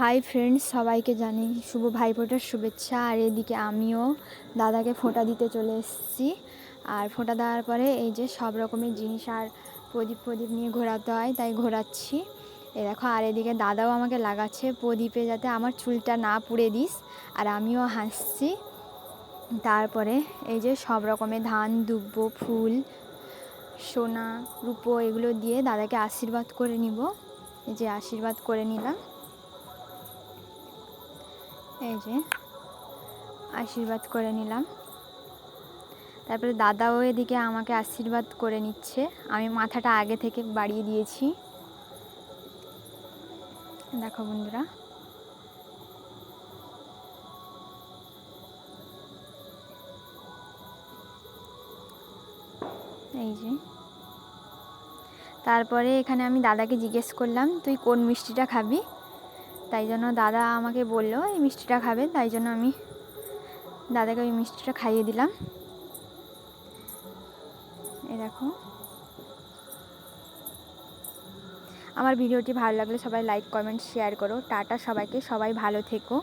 Hi friends, সবাইকে জানি শুভ ভাইফোঁটার শুভেচ্ছা। আর এদিকে আমিও দাদাকে ফোঁটা দিতে চলে এসেছি। আর ফোঁটা দেওয়ার পরে এই যে সব রকমের জিনিস আর প্রদীপ নিয়ে ঘোরাতে হয়, তাই ঘোরাচ্ছি। এ দেখো, আর এদিকে দাদাও আমাকে লাগাচ্ছে প্রদীপে, যাতে আমার চুলটা না পুড়ে দিস। আর আমিও হাসছি। তারপরে এই যে সব রকমের ধান, দুব্বো, ফুল, সোনা, রূপো এগুলো দিয়ে দাদাকে আশীর্বাদ করে নিব। এই যে আশীর্বাদ করে নিলাম, এই যে আশীর্বাদ করে নিলাম। তারপরে দাদাও এদিকে আমাকে আশীর্বাদ করে নিচ্ছে। আমি মাথাটা আগে থেকে বাড়িয়ে দিয়েছি। দেখো বন্ধুরা, এই যে। তারপরে এখানে আমি দাদাকে জিজ্ঞেস করলাম, তুই কোন মিষ্টিটা খাবি? তাই জন্য দাদা আমাকে বললো এই মিষ্টিটা খাবে, তাই জন্য আমি দাদাকে ওই মিষ্টিটা খাইয়ে দিলাম। এই দেখো, আমার ভিডিওটি ভালো লাগলে সবাই লাইক, কমেন্ট, শেয়ার করো। টাটা সবাইকে, সবাই ভালো থেকো।